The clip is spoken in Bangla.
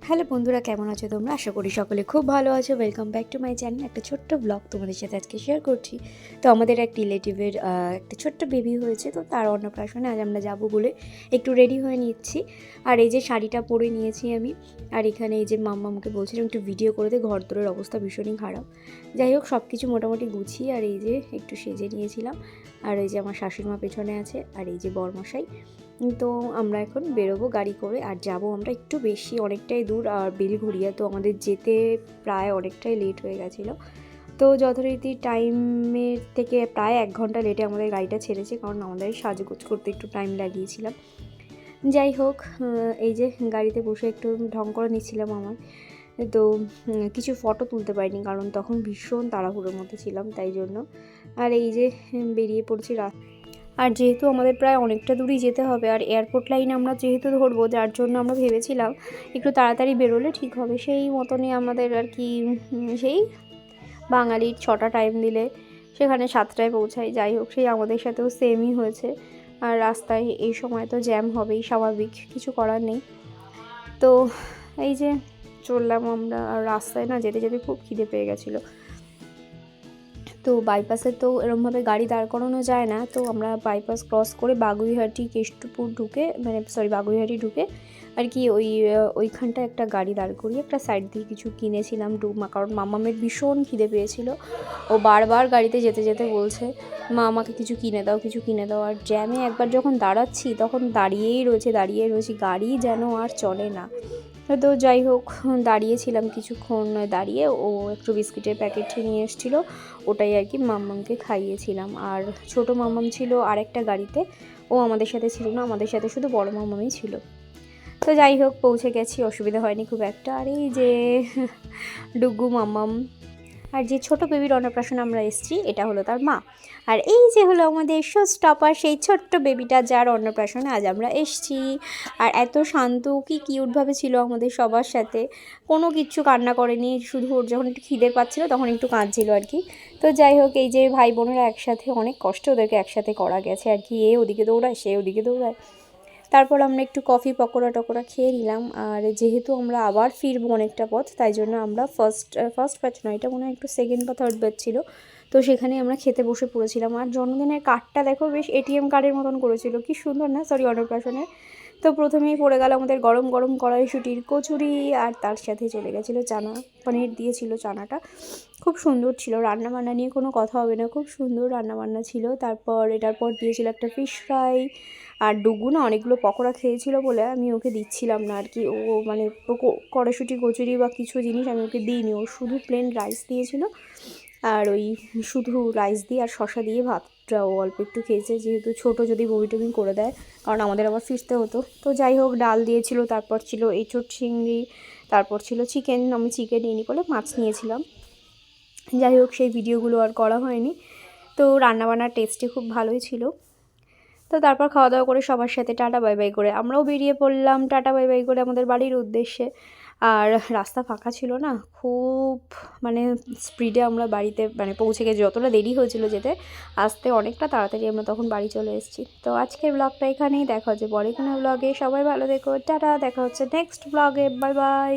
হ্যালো বন্ধুরা, কেমন আছো তোমরা? আশা করি সকলে খুব ভালো আছো। Welcome back to my channel. একটা ছোট্ট ব্লগ তোমাদের সাথে আজকে শেয়ার করছি। তো আমাদের এক রিলেটিভের একটা ছোট্ট বেবি হয়েছে, তো তার অন্নপ্রাশনে আজ আমরা যাবো বলে একটু রেডি হয়ে নিচ্ছি। আর এই যে শাড়িটা পরে নিয়েছি আমি, আর এখানে এই যে মাম্মামকে বলছিলাম একটু ভিডিও করে দে, ঘর তোরের অবস্থা ভীষণই খারাপ। যাই হোক, সব কিছু মোটামুটি গুছিয়ে আর এই যে একটু সেজে নিয়েছিলাম। আর এই যে আমার শাশুড়ি মা পেছনে আছে, আর এই যে বরমশাই। তো আমরা এখন বেরোবো গাড়ি করে, আর যাব আমরা একটু বেশি, অনেকটাই দূর, আর বেলঘড়িয়া। তো আমাদের যেতে প্রায় অনেকটাই লেট হয়ে গেছিলো। তো যথারীতি টাইমের থেকে প্রায় 1 ঘন্টা লেটে আমাদের গাড়িটা ছেড়েছে, কারণ আমাদের সাজগোজ করতে একটু টাইম লাগিয়েছিলাম। যাই হোক, এই যে গাড়িতে বসে একটু ঢং করে নিচ্ছিলাম আমার। তো কিছু ফটো তুলতে পারিনি, কারণ তখন ভীষণ তাড়াহুড়োর মধ্যে ছিলাম, তাই জন্য। আর এই যে বেরিয়ে পড়ছি আর যেহেতু আমাদের প্রায় অনেকটা দূরই যেতে হবে, আর এয়ারপোর্ট লাইন আমরা যেহেতু ধরবো, যার জন্য আমরা ভেবেছিলাম একটু তাড়াতাড়ি বেরোলে ঠিক হবে। সেই মতনই আমাদের আর কি, সেই বাঙালির 6টা টাইম দিলে সেখানে 7টায় পৌঁছাই। যাই হোক, সেই আমাদের সাথেও সেমই হয়েছে। আর রাস্তায় এই সময় তো জ্যাম হবেই, স্বাভাবিক, কিছু করার নেই। তো এই যে চললাম আমরা, আর রাস্তায় না যেতে যেতে খুব খিদে পেয়ে গেছিলো। তো বাইপাসে তো এরমভাবে গাড়ি দাঁড় করানো যায় না, তো আমরা বাইপাস ক্রস করে বাগুইহাটি কেষ্টপুর ঢুকে, বাগুইহাটি ঢুকে আর কি ওইখানটায় একটা গাড়ি দাঁড় করিয়ে একটা সাইড দিয়ে কিছু কিনেছিলাম কারণ মামামের ভীষণ খিদে পেয়েছিল। ও বারবার গাড়িতে যেতে যেতে বলছে, মা আমাকে কিছু কিনে দাও, কিছু কিনে দাও। আর জ্যামে একবার যখন দাঁড়াচ্ছি তখন দাঁড়িয়েই রয়েছি, গাড়ি যেন আর চলে না। তো যাই হোক, দাঁড়িয়েছিলাম কিছুক্ষণ, দাঁড়িয়ে ও একটু বিস্কিটের প্যাকেট নিয়ে এসেছিলো, ওটাই আর কি মাম্মামকে খাইয়েছিলাম। আর ছোটো মাম্মাম ছিল আরেকটা গাড়িতে, ও আমাদের সাথে ছিল না, আমাদের সাথে শুধু বড় মাম্মামই ছিল। তো যাই হোক, পৌঁছে গেছি, অসুবিধা হয়নি খুব একটা। আর এই যে ডুগু মাম্মাম, আর যে ছোট বেবির অন্নপ্রাশনে আমরা এসেছি, এটা হলো তার মা। আর এই যে হলো আমাদের শো স্টপার, সেই ছোট্ট বেবিটা যার অন্নপ্রাশনে আজ আমরা এসেছি। আর এত শান্ত, কি কিউটভাবে ছিল আমাদের সবার সাথে, কোনো কিচ্ছু কান্না করেনি, শুধু ওর যখন একটু খিদে পাচ্ছিলো তখন একটু কাঁদছিল আর কি। তো যাই হোক, এই যে ভাই বোনেরা একসাথে, অনেক কষ্ট ওদেরকে একসাথে করা গেছে আর কি। ওদিকে দৌড়ায়, সে ওদিকে দৌড়ায়। তারপর আমরা একটু কফি পকোড়া টকোড়া খেয়ে নিলাম। আর যেহেতু আমরা আবার ফিরবো অনেকটা পথ, তাই জন্য আমরা ফার্স্ট ব্যাচ নয়, এটা মনে হয় একটু সেকেন্ড বা থার্ড ব্যাচ ছিল। তো সেখানে আমরা খেতে বসে পড়েছিলাম। আর জন্মদিনের কার্ডটা দেখো, বেশ এটিএম কার্ডের মতন করেছিল, কি সুন্দর না? অন্নপ্রাশনের। তো প্রথমেই পড়ে গেল আমাদের গরম গরম কড়াইশুঁটির কচুরি, আর তার সাথে চলে গেছিলো চানা, পনির দিয়েছিল চানাটা, খুব সুন্দর ছিল। রান্নাবান্না নিয়ে কোনো কথা হবে না, খুব সুন্দর রান্নাবান্না ছিল। তারপর এটার পর দিয়েছিল একটা ফিশ ফ্রাই। আর ডুগু না অনেকগুলো পকোড়া খেয়েছিল বলে আমি ওকে দিচ্ছিলাম না আর কি। ও মানে কড়াইশুঁটি কচুরি বা কিছু জিনিস আমি ওকে দিইনি, ও শুধু প্লেন রাইস দিয়েছিল। আর ওই শুধু রাইস দিয়ে আর শশা দিয়ে ভাতটা ও অল্প একটু খেয়েছে, যেহেতু ছোটো, যদি বমি টমি করে দেয়, কারণ আমাদের আবার ফিরতে হতো। তো যাই হোক, ডাল দিয়েছিল, তারপর ছিল এঁচোড় চিংড়ি, তারপর ছিল চিকেন। আমি চিকেন নিইনি বলে মাছ নিয়েছিলাম। যাই হোক, সেই ভিডিওগুলো আর করা হয়নি। তো রান্নাবান্নার টেস্টই খুব ভালোই ছিল। তো তারপর খাওয়া দাওয়া করে সবার সাথে টাটা বাই বাই করে আমরাও বেরিয়ে পড়লাম, টাটা বাই বাই করে আমাদের বাড়ির উদ্দেশ্যে। আর রাস্তা ফাঁকা ছিল না, খুব মানে স্পিডে আমরা বাড়িতে পৌঁছে গেছি। যতটা দেরি হয়েছিল যেতে, আসতে অনেকটা তাড়াতাড়ি আমরা তখন বাড়ি চলে এসেছি। তো আজকের ব্লগটা এখানেই, দেখা হচ্ছে পরে কোনো ব্লগে। সবাই ভালো থেকো, টাটা, দেখা হচ্ছে নেক্সট ব্লগে, বাই বাই।